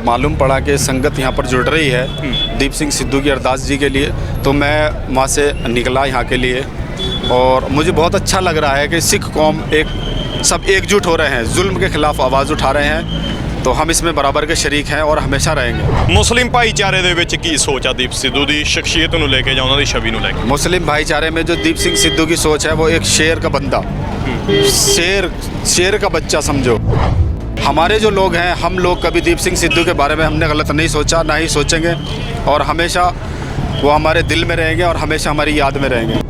मालूम पड़ा कि संगत यहाँ पर जुड़ रही है दीप सिंह सिद्धू की अरदास जी के लिए, तो मैं वहाँ से निकला यहाँ के लिए और मुझे बहुत अच्छा लग रहा है कि सिख कौम सब एकजुट हो रहे हैं, जुल्म के खिलाफ आवाज़ उठा रहे हैं। तो हम इसमें बराबर के शरीक हैं और हमेशा रहेंगे। मुस्लिम भाईचारे ਦੇ ਵਿੱਚ ਕੀ ਸੋਚ ਆ ਦੀਪ ਸਿੱਧੂ ਦੀ ਸ਼ਖਸੀਅਤ ਨੂੰ ਲੈ ਕੇ ਜਾਂ ਉਹਨਾਂ ਦੀ ਛਵੀ ਨੂੰ ਲੈ ਕੇ? मुस्लिम भाईचारे में जो दीप सिंह सिद्धू की सोच है वो एक शेर का बंदा, शेर का बच्चा समझो। हमारे जो लोग हैं, हम लोग कभी दीप सिंह सिद्धू के बारे में हमने गलत नहीं सोचा, ना ही सोचेंगे और हमेशा वो हमारे दिल में रहेंगे और हमेशा हमारी याद में रहेंगे।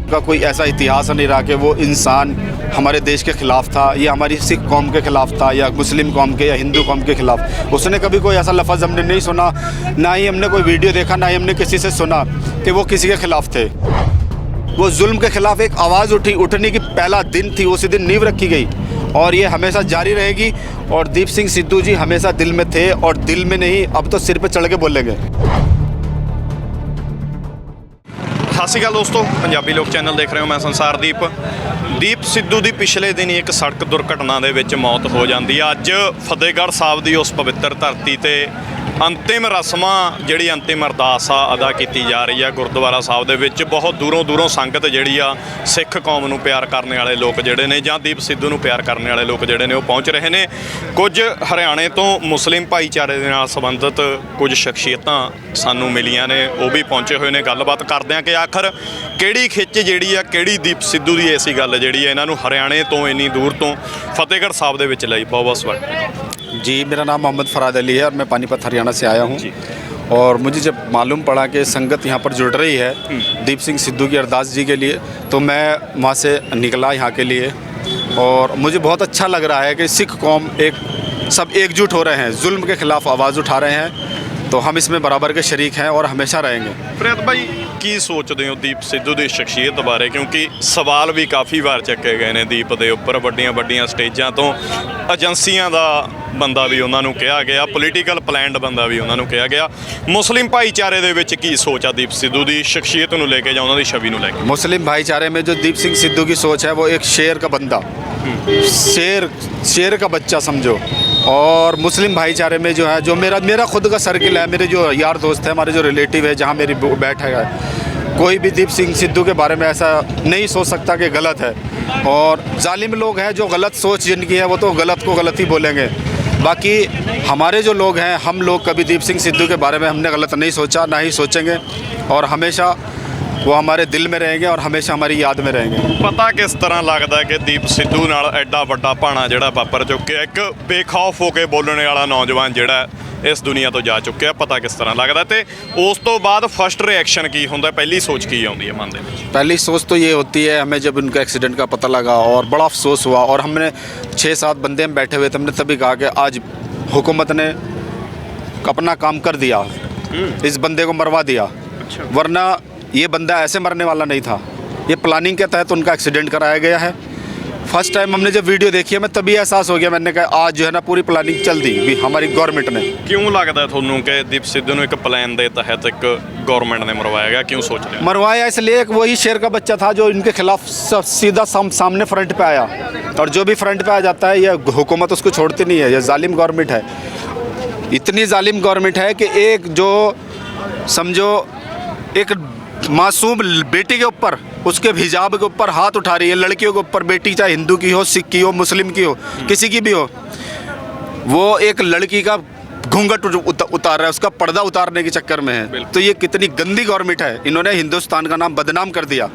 का कोई ऐसा इतिहास नहीं रहा कि वो इंसान हमारे देश के ख़िलाफ़ था या हमारी सिख कौम के ख़िलाफ़ था या मुस्लिम कौम के या हिंदू कौम के ख़िलाफ़। उसने कभी कोई ऐसा लफ्ज़ हमने नहीं सुना, ना ही हमने कोई वीडियो देखा, ना ही हमने किसी से सुना कि वो किसी के ख़िलाफ़ थे। वो जुल्म के ख़िलाफ़ एक आवाज़ उठने की पहला दिन थी, उसी दिन नींव रखी गई और ये हमेशा जारी रहेगी। और दीप सिंह सिद्धू जी हमेशा दिल में थे और दिल में नहीं, अब तो सिर पर चढ़ के बोलेंगे। ਸਤਿ ਸ਼੍ਰੀ ਅਕਾਲ ਦੋਸਤੋ, ਪੰਜਾਬੀ ਲੋਕ ਚੈਨਲ ਦੇਖ ਰਹੇ ਹੋ, ਮੈਂ ਸੰਸਾਰਦੀਪ। ਦੀਪ ਸਿੱਧੂ ਦੀ ਪਿਛਲੇ ਦਿਨ ਇੱਕ ਸੜਕ ਦੁਰਘਟਨਾ ਦੇ ਵਿੱਚ ਮੌਤ ਹੋ ਜਾਂਦੀ ਆ। ਅੱਜ ਫਤਿਹਗੜ੍ਹ ਸਾਹਿਬ ਦੀ ਉਸ ਪਵਿੱਤਰ ਧਰਤੀ ਤੇ ਅੰਤਿਮ ਰਸਮਾਂ ਜਿਹੜੀ ਅੰਤਿਮ ਅਰਦਾਸ ਆ ਅਦਾ ਕੀਤੀ ਜਾ ਰਹੀ ਆ ਗੁਰਦੁਆਰਾ ਸਾਹਿਬ ਦੇ ਵਿੱਚ। ਬਹੁਤ ਦੂਰੋਂ ਸੰਗਤ ਜਿਹੜੀ ਆ ਸਿੱਖ ਕੌਮ ਨੂੰ ਪਿਆਰ ਕਰਨ ਵਾਲੇ ਲੋਕ ਜਿਹੜੇ ਨੇ ਜਾਂ ਦੀਪ ਸਿੱਧੂ ਨੂੰ ਪਿਆਰ ਕਰਨ ਵਾਲੇ ਲੋਕ ਜਿਹੜੇ ਨੇ ਉਹ ਪਹੁੰਚ ਰਹੇ ਨੇ। ਕੁਝ ਹਰਿਆਣੇ ਤੋਂ ਮੁਸਲਿਮ ਭਾਈਚਾਰੇ ਦੇ ਨਾਲ ਸੰਬੰਧਿਤ ਕੁਝ ਸ਼ਖਸੀਅਤਾਂ ਸਾਨੂੰ ਮਿਲੀਆਂ ਨੇ, ਉਹ ਵੀ ਪਹੁੰਚੇ ਹੋਏ ਨੇ। ਗੱਲਬਾਤ ਕਰਦੇ ਆ ਕਿ ਆਖਰ ਕਿਹੜੀ ਖਿੱਚ ਜਿਹੜੀ ਆ, ਕਿਹੜੀ ਦੀਪ ਸਿੱਧੂ ਦੀ ਐਸੀ ਗੱਲ ਜਿਹੜੀ ਆ ਇਹਨਾਂ ਨੂੰ ਹਰਿਆਣੇ ਤੋਂ ਇੰਨੀ ਦੂਰ ਤੋਂ ਫਤਿਹਗੜ੍ਹ ਸਾਹਿਬ ਦੇ ਵਿੱਚ ਲਈ। ਬਹੁਤ ਬਹੁਤ ਸਵਾਗਤ जी। मेरा नाम मोहम्मद फ़राद अली है और मैं पानीपत हरियाणा से आया हूँ। और मुझे जब मालूम पड़ा कि संगत यहाँ पर जुड़ रही है दीप सिंह सिद्धू की अरदास जी के लिए, तो मैं वहाँ से निकला यहाँ के लिए और मुझे बहुत अच्छा लग रहा है कि सिख कौम सब एकजुट हो रहे हैं, जुल्म के खिलाफ आवाज़ उठा रहे हैं। तो हम इसमें बराबर के शरीक हैं और हमेशा रहेंगे। ਫਰੀਦ ਭਾਈ, ਕੀ ਸੋਚਦੇ ਹੋ ਦੀਪ ਸਿੱਧੂ ਦੀ ਸ਼ਖਸੀਅਤ ਬਾਰੇ? ਕਿਉਂਕਿ ਸਵਾਲ ਵੀ ਕਾਫੀ ਵਾਰ ਚੱਕੇ ਗਏ ਨੇ ਦੀਪ ਦੇ ਉੱਪਰ, ਵੱਡੀਆਂ ਸਟੇਜਾਂ ਤੋਂ ਏਜੰਸੀਆਂ ਦਾ ਬੰਦਾ ਵੀ ਉਹਨਾਂ ਨੂੰ ਕਿਹਾ ਗਿਆ, ਪੋਲੀਟੀਕਲ ਪਲੈਨਡ ਬੰਦਾ ਵੀ ਉਹਨਾਂ ਨੂੰ ਕਿਹਾ ਗਿਆ। ਮੁਸਲਿਮ ਭਾਈਚਾਰੇ ਦੇ ਵਿੱਚ ਕੀ ਸੋਚ ਆ ਦੀਪ ਸਿੱਧੂ ਦੀ ਸ਼ਖਸੀਅਤ ਨੂੰ ਲੈ ਕੇ ਜਾਂ ਉਹਨਾਂ ਦੀ ਛਵੀ ਨੂੰ ਲੈ ਕੇ? मुस्लिम भाईचारे में जो दीप सिंह सिद्धू की सोच है वो एक शेर का बंदा, शेर का बच्चा समझो। और मुस्लिम भाईचारे में जो है, जो मेरा खुद का सर्किल है, मेरे जो यार दोस्त हैं, हमारे जो रिलेटिव है, जहाँ मेरी बैठक है, कोई भी दीप सिंह सिद्धू के बारे में ऐसा नहीं सोच सकता कि गलत है। और जालिम लोग हैं जो गलत सोच जिनकी है वो तो गलत को गलत ही बोलेंगे। बाकी हमारे जो लोग हैं, हम लोग कभी दीप सिंह सिद्धू के बारे में हमने गलत नहीं सोचा, ना ही सोचेंगे और हमेशा वो हमारे दिल में रहेंगे और हमेशा हमारी याद में रहेंगे। ਪਤਾ ਕਿਸ ਤਰ੍ਹਾਂ ਲੱਗਦਾ ਕਿ ਦੀਪ ਸਿੱਧੂ ਨਾਲ ਐਡਾ ਵੱਡਾ ਭਾਣਾ ਜਿਹੜਾ ਵਾਪਰ ਚੁੱਕਿਆ, ਇੱਕ ਬੇਖੌਫ ਹੋ ਕੇ ਬੋਲਣ ਵਾਲਾ ਨੌਜਵਾਨ ਜਿਹੜਾ ਇਸ ਦੁਨੀਆ ਤੋਂ ਜਾ ਚੁੱਕਿਆ, ਪਤਾ ਕਿਸ ਤਰ੍ਹਾਂ ਲੱਗਦਾ? ਤੇ ਉਸ ਤੋਂ ਬਾਅਦ ਫਸਟ ਰਿਐਕਸ਼ਨ ਕੀ ਹੁੰਦਾ, ਪਹਿਲੀ ਸੋਚ ਕੀ ਆਉਂਦੀ ਹੈ ਮਨ ਦੇ ਵਿੱਚ? पहली सोच तो ये होती है, हमें जब उनका एक्सीडेंट का पता लगा और बड़ा अफसोस हुआ और हमने 6-7 बंदे हम बैठे हुए थे, हमने तभी कहा कि आज हुकूमत ने अपना काम कर दिया, इस बंदे को मरवा दिया। वरना ये बंदा ऐसे मरने वाला नहीं था, ये प्लानिंग के तहत उनका एक्सीडेंट कराया गया है। फर्स्ट टाइम हमने जब वीडियो देखी है, मैं तभी एहसास हो गया, मैंने कहा आज जो है ना पूरी प्लानिंग चल दी भी हमारी गवर्नमेंट ने। ਕਿਉਂ ਲੱਗਦਾ ਤੁਹਾਨੂੰ ਕਿ ਦੀਪ ਸਿੱਧੂ ਨੂੰ ਇੱਕ ਪਲਾਨ ਦੇ ਤਹਿਤ ਇੱਕ गवर्नमेंट ने मरवाया गया? क्यों सोच रहे? मरवाया इसलिए कि वही शेर का बच्चा था जो इनके खिलाफ सीधा सामने फ्रंट पे आया, और जो भी फ्रंट पे आ जाता है ये हुकूमत उसको छोड़ती नहीं है। ये जालिम गवर्नमेंट है, इतनी जालिम गवर्नमेंट है कि एक जो समझो एक मासूम बेटी के ऊपर, उसके हिजाब के ऊपर हाथ उठा रही है, लड़कियों के ऊपर, बेटी चाहे हिंदू की हो, सिख की हो, मुस्लिम की हो, किसी की भी हो, वो एक लड़की का घूंघट उतार रहा है, उसका पर्दा उतारने के चक्कर में है। तो ये कितनी गंदी गवर्नमेंट है, इन्होंने हिंदुस्तान का नाम बदनाम कर दिया।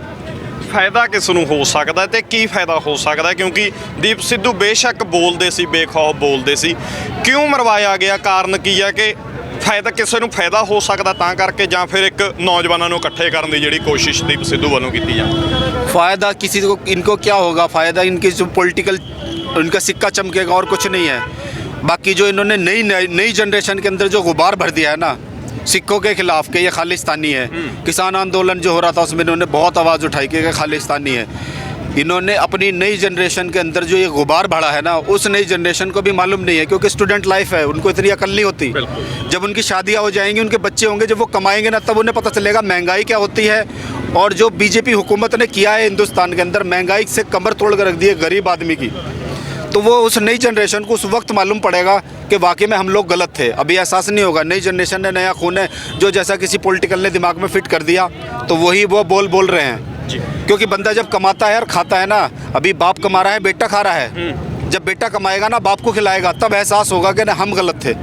ਫਾਇਦਾ ਕਿਸ ਨੂੰ ਹੋ ਸਕਦਾ ਤੇ ਕੀ ਫਾਇਦਾ ਹੋ ਸਕਦਾ? ਕਿਉਂਕਿ ਦੀਪ ਸਿੱਧੂ ਬੇਸ਼ੱਕ ਬੋਲਦੇ ਸੀ, ਬੇਖੌਫ ਬੋਲਦੇ ਸੀ, ਕਿਉਂ ਮਰਵਾਇਆ ਗਿਆ? ਕਾਰਨ ਕੀ ਹੈ ਕਿ ਫਾਇਦਾ ਕਿਸੇ ਨੂੰ ਫਾਇਦਾ ਹੋ ਸਕਦਾ ਤਾਂ ਕਰਕੇ, ਜਾਂ ਫਿਰ ਇੱਕ ਨੌਜਵਾਨਾਂ ਨੂੰ ਇਕੱਠੇ ਕਰਨ ਦੀ ਜਿਹੜੀ ਕੋਸ਼ਿਸ਼ ਦੀਪ ਸਿੱਧੂ ਵੱਲੋਂ ਕੀਤੀ ਜਾਂਦੀ? फ़ायदा किसी को, इनको क्या होगा फ़ायदा? इनकी जो पॉलिटिकल उनका सिक्का चमकेगा और कुछ नहीं है। बाकी जो इन्होंने नई जनरेशन के अंदर जो गुबार भर दिया है ना सिखों के खिलाफ के ये खालिस्तानी है, किसान आंदोलन जो हो रहा था उसमें इन्होंने बहुत आवाज़ उठाई कि खालिस्तानी है। इन्होंने अपनी नई जनरेशन के अंदर जो ये गुबार बढ़ा है ना, उस नई जनरेशन को भी मालूम नहीं है, क्योंकि स्टूडेंट लाइफ है, उनको इतनी अकल नहीं होती। जब उनकी शादियाँ हो जाएंगी, उनके बच्चे होंगे, जब वो कमाएंगे ना, तब उन्हें पता चलेगा महंगाई क्या होती है। और जो बीजेपी हुकूमत ने किया है हिंदुस्तान के अंदर, महंगाई से कमर तोड़ कर रख दी है गरीब आदमी की। तो वो उस नई जनरेशन को उस वक्त मालूम पड़ेगा कि वाकई में हम लोग गलत थे। अभी एहसास नहीं होगा, नई जनरेशन ने नया खून है, जो जैसा किसी पॉलिटिकल ने दिमाग में फिट कर दिया तो वही वो बोल रहे हैं जी। क्योंकि बंदा जब कमाता है और खाता है ना, अभी बाप कमा रहा है, बेटा खा रहा है, जब बेटा कमाएगा ना, बाप को खिलाएगा, तब एहसास होगा कि ना हम गलत थे।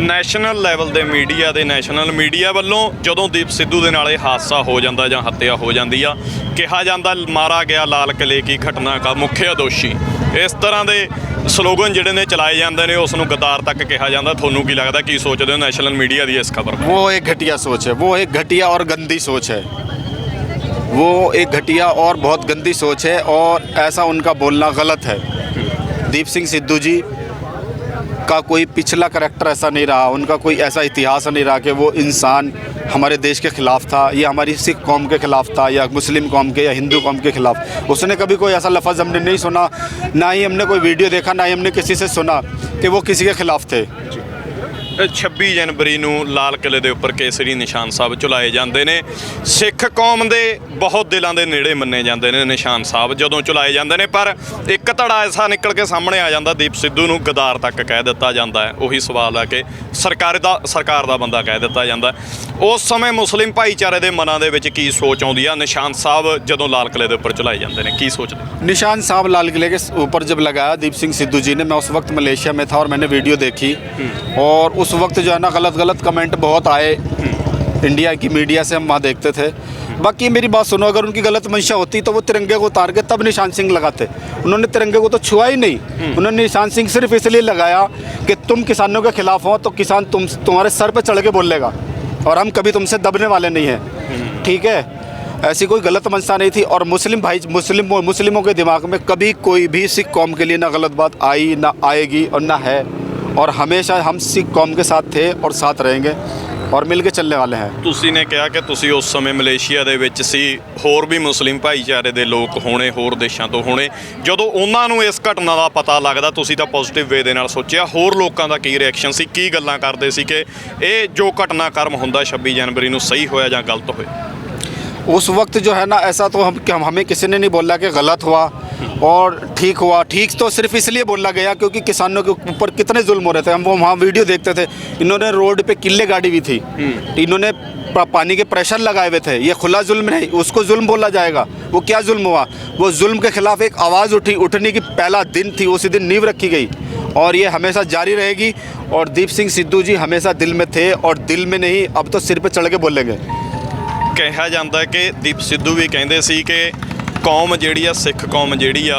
ਨੈਸ਼ਨਲ ਲੈਵਲ ਦੇ ਮੀਡੀਆ ਦੇ ਨੈਸ਼ਨਲ ਮੀਡੀਆ ਵੱਲੋਂ ਜਦੋਂ ਦੀਪ ਸਿੱਧੂ ਦੇ ਨਾਲ ਇਹ ਹਾਦਸਾ ਹੋ ਜਾਂਦਾ ਜਾਂ ਹੱਤਿਆ ਹੋ ਜਾਂਦੀ ਆ, ਕਿਹਾ ਜਾਂਦਾ ਮਾਰਾ ਗਿਆ ਲਾਲ ਕਿਲੇ ਕੀ ਘਟਨਾ ਦਾ ਮੁੱਖ ਦੋਸ਼ੀ, ਇਸ ਤਰ੍ਹਾਂ ਦੇ ਸਲੋਗਨ ਜਿਹੜੇ ਨੇ ਚਲਾਏ ਜਾਂਦੇ ਨੇ, ਉਸ ਨੂੰ ਗਦਾਰ ਤੱਕ ਕਿਹਾ ਜਾਂਦਾ। ਤੁਹਾਨੂੰ ਕੀ ਲੱਗਦਾ, ਕੀ ਸੋਚਦੇ ਹੋ ਨੈਸ਼ਨਲ ਮੀਡੀਆ ਦੀ ਇਸ ਖਬਰ? वो एक घटिया सोच है, वो एक घटिया और गंदी सोच है, वो एक घटिया और बहुत गंदी सोच है और ऐसा उनका बोलना गलत है। दीप सिंह सिद्धू जी का कोई पिछला करैक्टर ऐसा नहीं रहा, उनका कोई ऐसा इतिहास नहीं रहा कि वो इंसान हमारे देश के ख़िलाफ़ था या हमारी सिख कौम के ख़िलाफ़ था या मुस्लिम कौम के या हिंदू कौम के ख़िलाफ़। उसने कभी कोई ऐसा लफ्ज़ हमने नहीं सुना, ना ही हमने कोई वीडियो देखा, ना ही हमने किसी से सुना कि वो किसी के ख़िलाफ़ थे। 26 ਜਨਵਰੀ ਨੂੰ ਲਾਲ ਕਿਲੇ ਦੇ ਉੱਪਰ ਕੇਸਰੀ ਨਿਸ਼ਾਨ ਸਾਹਿਬ ਝੁਲਾਏ ਜਾਂਦੇ ਨੇ। ਸਿੱਖ ਕੌਮ ਦੇ ਬਹੁਤ ਦਿਲਾਂ ਦੇ ਨੇੜੇ ਮੰਨੇ ਜਾਂਦੇ ਨੇ ਨਿਸ਼ਾਨ ਸਾਹਿਬ ਜਦੋਂ ਝੁਲਾਏ ਜਾਂਦੇ ਨੇ, ਪਰ ਇੱਕ ਧੜਾ ਐਸਾ ਨਿਕਲ ਕੇ ਸਾਹਮਣੇ ਆ ਜਾਂਦਾ, ਦੀਪ ਸਿੱਧੂ ਨੂੰ ਗਦਾਰ ਤੱਕ ਕਹਿ ਦਿੱਤਾ ਜਾਂਦਾ ਹੈ। ਉਹੀ ਸਵਾਲ ਆ ਕਿ ਸਰਕਾਰ ਦਾ ਬੰਦਾ ਕਹਿ ਦਿੱਤਾ ਜਾਂਦਾ। ਉਸ ਸਮੇਂ ਮੁਸਲਿਮ ਭਾਈਚਾਰੇ ਦੇ ਮਨਾਂ ਦੇ ਵਿੱਚ ਕੀ ਸੋਚ ਆਉਂਦੀ ਆ ਨਿਸ਼ਾਨ ਸਾਹਿਬ ਜਦੋਂ ਲਾਲ ਕਿਲੇ ਦੇ ਉੱਪਰ ਝੁਲਾਏ ਜਾਂਦੇ ਨੇ, ਕੀ ਸੋਚਦੇ? निशान साहब लाल किले के ऊपर जब लगाया दीप सिंह सिद्धू जी ने, मैं उस वक्त मलेशिया में था और मैंने वीडियो देखी और उस वक्त जो है ना गलत कमेंट बहुत आए इंडिया की मीडिया से, हम वहाँ देखते थे। बाकी मेरी बात सुनो, अगर उनकी गलत मंशा होती तो वो तिरंगे को उतार के तब निशान सिंह लगाते। उन्होंने तिरंगे को तो छुआ ही नहीं, उन्होंने निशान सिंह सिर्फ इसलिए लगाया कि तुम किसानों के खिलाफ हो तो किसान तुम्हारे सर पे चढ़ के बोलेगा और हम कभी तुमसे दबने वाले नहीं हैं, ठीक है। ऐसी कोई गलत मंशा नहीं थी और मुस्लिमों के दिमाग में कभी कोई भी सिख कौम के लिए ना गलत बात आई, ना आएगी और ना है, और हमेशा हम सिख कौम के साथ थे और साथ रहेंगे और मिल के चलने वाले हैं। ਤੁਸੀਂ ਨੇ ਕਿਹਾ ਕਿ ਤੁਸੀਂ ਉਸ ਸਮੇਂ ਮਲੇਸ਼ੀਆ ਦੇ ਵਿੱਚ ਸੀ, ਹੋਰ ਵੀ ਮੁਸਲਿਮ ਭਾਈਚਾਰੇ ਦੇ ਲੋਕ ਹੋਣੇ, ਹੋਰ ਦੇਸ਼ਾਂ ਤੋਂ ਹੋਣੇ, ਜਦੋਂ ਉਹਨਾਂ ਨੂੰ ਇਸ ਘਟਨਾ ਦਾ ਪਤਾ ਲੱਗਦਾ ਤੁਸੀਂ ਤਾਂ ਪੋਜ਼ਿਟਿਵ ਵੇ ਦੇ ਨਾਲ ਸੋਚਿਆ, ਹੋਰ ਲੋਕਾਂ ਦਾ ਕੀ ਰਿਐਕਸ਼ਨ ਸੀ, ਕੀ ਗੱਲਾਂ ਕਰਦੇ ਸੀ ਕਿ ਇਹ ਜੋ ਘਟਨਾਕ੍ਰਮ ਹੁੰਦਾ 26 ਜਨਵਰੀ ਨੂੰ ਸਹੀ ਹੋਇਆ ਜਾਂ ਗਲਤ ਹੋਇਆ? उस वक्त जो है ना, ऐसा तो हमें किसी ने नहीं बोला कि गलत हुआ और ठीक हुआ। ठीक तो सिर्फ इसलिए बोला गया क्योंकि किसानों के ऊपर कितने जुल्म हो रहे थे, हम वो वहाँ वीडियो देखते थे। इन्होंने रोड पे किले गाड़ी हुई थी, इन्होंने पानी के प्रेशर लगाए हुए थे, ये खुला जुल्म नहीं, उसको जुल्म बोला जाएगा। वो क्या जुल्म हुआ? वो जुल्म के खिलाफ एक आवाज़ उठने की पहला दिन थी, उसी दिन नींव रखी गई और ये हमेशा जारी रहेगी। और दीप सिंह सिद्धू जी हमेशा दिल में थे और दिल में नहीं, अब तो सिर पे चढ़ के बोलेंगे। ਕਿਹਾ ਜਾਂਦਾ ਕਿ ਦੀਪ ਸਿੱਧੂ ਵੀ ਕਹਿੰਦੇ ਸੀ ਕਿ ਕੌਮ ਜਿਹੜੀ ਆ, ਸਿੱਖ ਕੌਮ ਜਿਹੜੀ ਆ,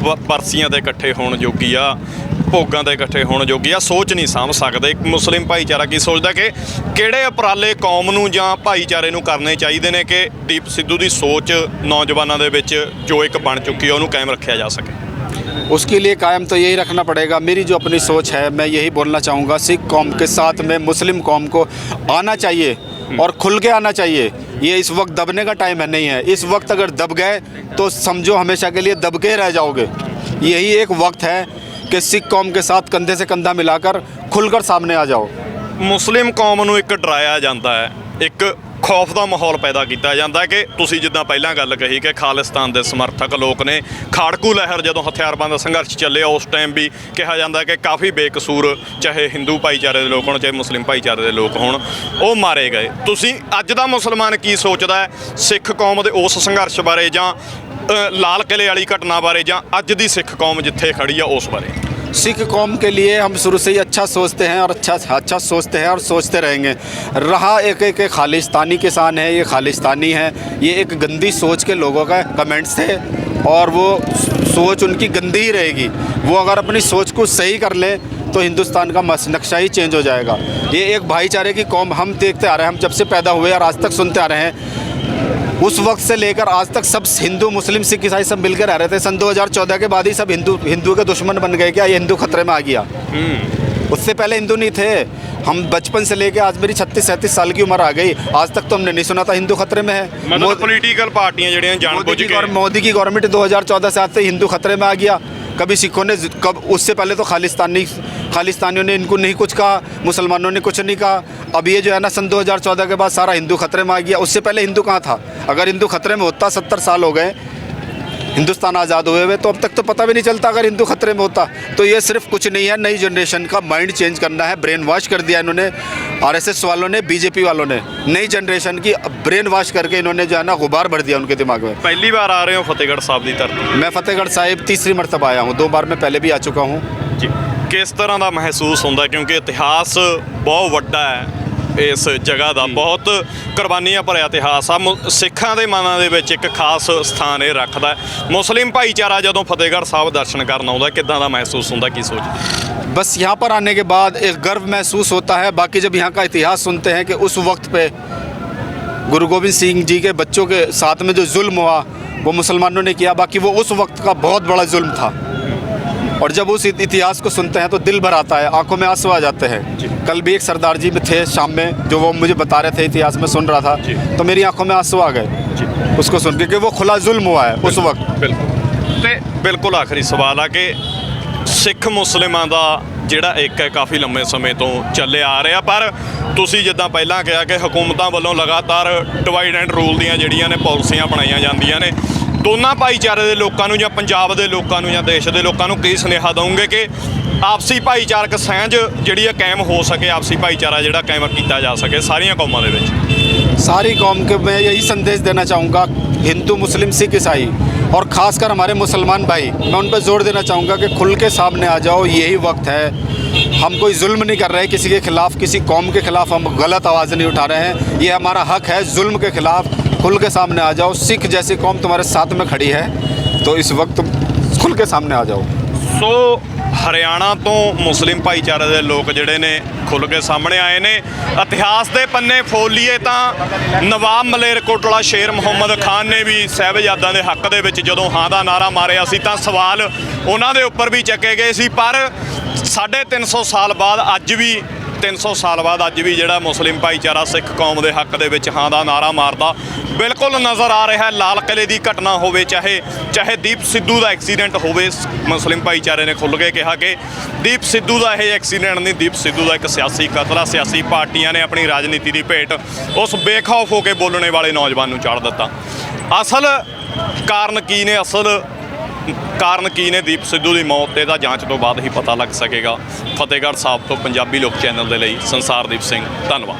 ਬਰਸੀਆਂ ਦੇ ਇਕੱਠੇ ਹੋਣ ਜੋਗੀ ਆ, ਭੋਗਾਂ ਦੇ ਇਕੱਠੇ ਹੋਣ ਜੋਗੀ ਆ, ਸੋਚ ਨਹੀਂ ਸਾਂਭ ਸਕਦੇ। ਮੁਸਲਿਮ ਭਾਈਚਾਰਾ ਕੀ ਸੋਚਦਾ ਕਿ ਕਿਹੜੇ ਉਪਰਾਲੇ ਕੌਮ ਨੂੰ ਜਾਂ ਭਾਈਚਾਰੇ ਨੂੰ ਕਰਨੇ ਚਾਹੀਦੇ ਨੇ ਕਿ ਦੀਪ ਸਿੱਧੂ ਦੀ ਸੋਚ ਨੌਜਵਾਨਾਂ ਦੇ ਵਿੱਚ ਜੋ ਇੱਕ ਬਣ ਚੁੱਕੀ ਹੈ ਉਹਨੂੰ ਕਾਇਮ ਰੱਖਿਆ ਜਾ ਸਕੇ? उसके लिए कायम तो यही रखना पड़ेगा। मेरी जो अपनी सोच है, मैं यही बोलना चाहूँगा, सिख कौम के साथ में मुस्लिम कौम को आना चाहिए और खुल के आना चाहिए। ये इस वक्त दबने का टाइम है, नहीं है। इस वक्त अगर दब गए तो समझो हमेशा के लिए दब के रह जाओगे। यही एक वक्त है कि सिख कौम के साथ कंधे से कंधा मिलाकर खुलकर सामने आ जाओ। ਮੁਸਲਿਮ ਕੌਮ ਨੂੰ ਇੱਕ ਡਰਾਇਆ ਜਾਂਦਾ ਹੈ, ਇੱਕ ਖੌਫ ਦਾ ਮਾਹੌਲ ਪੈਦਾ ਕੀਤਾ ਜਾਂਦਾ ਕਿ ਤੁਸੀਂ ਜਿੱਦਾਂ ਪਹਿਲਾਂ ਗੱਲ ਕਹੀ ਕਿ ਖਾਲਿਸਤਾਨ ਦੇ ਸਮਰਥਕ ਲੋਕ ਨੇ, ਖਾੜਕੂ ਲਹਿਰ ਜਦੋਂ ਹਥਿਆਰਬੰਦ ਸੰਘਰਸ਼ ਚੱਲਿਆ ਉਸ ਟਾਈਮ ਵੀ ਕਿਹਾ ਜਾਂਦਾ ਕਿ ਕਾਫੀ ਬੇਕਸੂਰ ਚਾਹੇ ਹਿੰਦੂ ਭਾਈਚਾਰੇ ਦੇ ਲੋਕ ਹੋਣ ਚਾਹੇ ਮੁਸਲਿਮ ਭਾਈਚਾਰੇ ਦੇ ਲੋਕ ਹੋਣ, ਉਹ ਮਾਰੇ ਗਏ। ਤੁਸੀਂ ਅੱਜ ਦਾ ਮੁਸਲਮਾਨ ਕੀ ਸੋਚਦਾ ਹੈ ਸਿੱਖ ਕੌਮ ਦੇ ਉਸ ਸੰਘਰਸ਼ ਬਾਰੇ ਜਾਂ ਲਾਲ ਕਿਲੇ ਵਾਲੀ ਘਟਨਾ ਬਾਰੇ ਜਾਂ ਅੱਜ ਦੀ ਸਿੱਖ ਕੌਮ ਜਿੱਥੇ ਖੜੀ ਆ ਉਸ ਬਾਰੇ? सिख कौम के लिए हम शुरू से ही अच्छा सोचते हैं और अच्छा सोचते हैं और सोचते रहेंगे। रहा एक खालिस्तानी किसान है, ये खालिस्तानी है, ये एक गंदी सोच के लोगों का कमेंट्स थे और वो सोच उनकी गंदी ही रहेगी। वो अगर अपनी सोच को सही कर ले तो हिंदुस्तान का नक्शा ही चेंज हो जाएगा। ये एक भाईचारे की कौम हम देखते आ रहे हैं, हम जब से पैदा हुए और आज तक सुनते आ रहे हैं। उस वक्त से लेकर आज तक सब हिंदू मुस्लिम सिख ईसाई सब मिलकर रह रहे थे। सन 2014 के बाद ही सब हिंदू के दुश्मन बन गए। क्या ये हिंदू खतरे में आ गया? उससे पहले हिंदू नहीं थे। हम बचपन से लेके आज मेरी 36-37 साल की उम्र आ गई, आज तक तो हमने नहीं सुना था हिंदू खतरे में है। मतलब पॉलिटिकल पार्टियां जड़ियां जानबूझ के, मोदी की गवर्नमेंट 2014 से आज से हिंदू खतरे में आ गया। कभी सिखों ने, कब उससे पहले तो खालिस्तानियों ने इनको नहीं कुछ कहा, मुसलमानों ने कुछ नहीं कहा। अब ये जो है ना सन 2014 के बाद सारा हिंदू खतरे में आ गया। उससे पहले हिंदू कहाँ था? अगर हिंदू खतरे में होता, 70 साल हो गए हिंदुस्तान आज़ाद हुए हुए, तो अब तक तो पता भी नहीं चलता अगर हिंदू खतरे में होता। तो ये सिर्फ कुछ नहीं है, नई जनरेशन का माइंड चेंज करना है। ब्रेन वॉश कर दिया इन्होंने, आरएसएस वालों ने, बीजेपी वालों ने, नई जनरेशन की ब्रेन वॉश करके इन्होंने जो है ना गुबार भर दिया उनके दिमाग में। पहली बार आ रहे हो फतेहगढ़ साहब की धरती? मैं फतेहगढ़ साहिब तीसरी मरतबा आया हूँ, 2 बार मैं पहले भी आ चुका हूँ जी। किस तरह का महसूस होता, क्योंकि इतिहास बहुत ਵੱਡਾ ਹੈ ਇਸ ਜਗ੍ਹਾ ਦਾ, ਬਹੁਤ ਕੁਰਬਾਨੀਆਂ ਭਰਿਆ ਇਤਿਹਾਸ ਆ। ਸਿੱਖਾਂ ਦੇ ਮਨਾਂ ਦੇ ਵਿੱਚ ਇੱਕ ਖਾਸ ਸਥਾਨ ਇਹ ਰੱਖਦਾ ਹੈ। ਮੁਸਲਿਮ ਭਾਈਚਾਰਾ ਜਦੋਂ ਫਤਿਹਗੜ੍ਹ ਸਾਹਿਬ ਦਰਸ਼ਨ ਕਰਨ ਆਉਂਦਾ, ਕਿੱਦਾਂ ਦਾ ਮਹਿਸੂਸ ਹੁੰਦਾ, ਕੀ ਸੋਚਦੇ? बस यहाँ पर आने के बाद एक गर्व महसूस होता है। बाकी जब यहाँ का इतिहास सुनते हैं कि उस वक्त पे गुरु गोविंद सिंह जी के बच्चों के साथ में जो जुल्म हुआ वो मुसलमानों ने किया, बाकी वो उस वक्त का बहुत बड़ा जुल्म था। और जब उस इतिहास को सुनते हैं तो दिल भर आता है, आंखों में आंसू आ जाते हैं। कल भी एक सरदार जी में थे शाम में, जो वो मुझे बता रहे थे, इतिहास में सुन रहा था, तो मेरी आंखों में आंसू आ गए उसको सुन के कि वो खुला जुल्म हुआ है उस वक्त। बिल्कुल। ਤੇ ਬਿਲਕੁਲ ਆਖਰੀ ਸਵਾਲ ਆ ਕਿ ਸਿੱਖ ਮੁਸਲਿਮਾਂ ਦਾ ਜਿਹੜਾ ਇੱਕ ਹੈ ਕਾਫੀ ਲੰਮੇ ਸਮੇਂ ਤੋਂ ਚੱਲਿਆ ਆ ਰਿਹਾ, ਪਰ ਤੁਸੀਂ ਜਿੱਦਾਂ ਪਹਿਲਾਂ ਕਿਹਾ ਕਿ ਹਕੂਮਤਾਂ ਵੱਲੋਂ ਲਗਾਤਾਰ ਡਿਵਾਈਡ ਐਂਡ ਰੂਲ ਦੀਆਂ ਜਿਹੜੀਆਂ ਨੇ ਪਾਲਿਸੀਆਂ ਬਣਾਈਆਂ ਜਾਂਦੀਆਂ ਨੇ, ਦੋਨਾਂ ਭਾਈਚਾਰੇ ਦੇ ਲੋਕਾਂ ਨੂੰ ਜਾਂ ਪੰਜਾਬ ਦੇ ਲੋਕਾਂ ਨੂੰ ਜਾਂ ਦੇਸ਼ ਦੇ ਲੋਕਾਂ ਨੂੰ ਕੀ ਸੁਨੇਹਾ ਦਊਂਗੇ ਕਿ ਆਪਸੀ ਭਾਈਚਾਰਕ ਸਾਂਝ ਜਿਹੜੀ ਹੈ ਕਾਇਮ ਹੋ ਸਕੇ, ਆਪਸੀ ਭਾਈਚਾਰਾ ਜਿਹੜਾ ਕਾਇਮ ਕੀਤਾ ਜਾ ਸਕੇ ਸਾਰੀਆਂ ਕੌਮਾਂ ਦੇ ਵਿੱਚ? सारी कौम के मैं यही संदेश देना चाहूँगा, हिंदू मुस्लिम सिख ईसाई और ख़ासकर हमारे मुसलमान भाई, मैं उन पर जोर देना चाहूँगा कि खुल के सामने आ जाओ। यही वक्त है, हम कोई जुल्म नहीं कर रहे किसी के ख़िलाफ़, किसी कौम के ख़िलाफ़ हम गलत आवाज़ नहीं उठा रहे हैं। ये हमारा हक है जुल्म के ख़िलाफ़। खुल के सामने आ जाओ, सिख जैसी कौम तुम्हारे साथ में खड़ी है, तो इस वक्त खुल के सामने आ जाओ। ਸੋ ਹਰਿਆਣਾ ਤੋਂ ਮੁਸਲਿਮ ਭਾਈਚਾਰੇ ਦੇ ਲੋਕ ਜਿਹੜੇ ਨੇ ਖੁੱਲ੍ਹ ਕੇ ਸਾਹਮਣੇ ਆਏ ਨੇ। ਇਤਿਹਾਸ ਦੇ ਪੰਨੇ ਫੋਲੀਏ ਤਾਂ ਨਵਾਬ ਮਲੇਰਕੋਟਲਾ ਸ਼ੇਰ ਮੁਹੰਮਦ ਖਾਨ ਨੇ ਵੀ ਸਾਹਿਬਜ਼ਾਦਿਆਂ ਦੇ ਹੱਕ ਦੇ ਵਿੱਚ ਜਦੋਂ ਹਾਂ ਦਾ ਨਾਰਾ ਮਾਰਿਆ ਸੀ ਤਾਂ ਸਵਾਲ ਉਹਨਾਂ ਦੇ ਉੱਪਰ ਵੀ ਚੱਕੇ ਗਏ ਸੀ, ਪਰ 350 ਸਾਲ ਬਾਅਦ ਅੱਜ ਵੀ 300 ਸਾਲ ਬਾਅਦ ਅੱਜ ਵੀ ਜਿਹੜਾ ਮੁਸਲਿਮ ਭਾਈਚਾਰਾ ਸਿੱਖ ਕੌਮ ਦੇ ਹੱਕ ਦੇ ਵਿੱਚ ਹਾਂ ਦਾ ਨਾਰਾ ਮਾਰਦਾ ਬਿਲਕੁਲ ਨਜ਼ਰ ਆ ਰਿਹਾ। ਲਾਲ ਕਿਲੇ ਦੀ ਘਟਨਾ ਹੋਵੇ, ਚਾਹੇ ਦੀਪ ਸਿੱਧੂ ਦਾ ਐਕਸੀਡੈਂਟ ਹੋਵੇ, ਮੁਸਲਿਮ ਭਾਈਚਾਰੇ ਨੇ ਖੁੱਲ੍ਹ ਕੇ ਕਿਹਾ ਕਿ ਦੀਪ ਸਿੱਧੂ ਦਾ ਇਹ ਐਕਸੀਡੈਂਟ ਨਹੀਂ, ਦੀਪ ਸਿੱਧੂ ਦਾ ਇੱਕ ਸਿਆਸੀ ਕਤਲ ਆ। ਸਿਆਸੀ ਪਾਰਟੀਆਂ ਨੇ ਆਪਣੀ ਰਾਜਨੀਤੀ ਦੀ ਭੇਟ ਉਸ ਬੇਖੌਫ ਹੋ ਕੇ ਬੋਲਣੇ ਵਾਲੇ ਨੌਜਵਾਨ ਨੂੰ ਚਾੜ ਦਿੱਤਾ। ਅਸਲ ਕਾਰਨ ਕੀ ਨੇ ਦੀਪ ਸਿੱਧੂ ਦੀ ਮੌਤ ਤੇ, ਦਾ ਜਾਂਚ ਤੋਂ ਬਾਅਦ ਹੀ ਪਤਾ ਲੱਗ ਸਕੇਗਾ। ਫਤਿਹਗੜ੍ਹ ਸਾਹਿਬ ਤੋਂ ਪੰਜਾਬੀ ਲੋਕ ਚੈਨਲ ਦੇ ਲਈ ਸੰਸਾਰਦੀਪ ਸਿੰਘ, ਧੰਨਵਾਦ।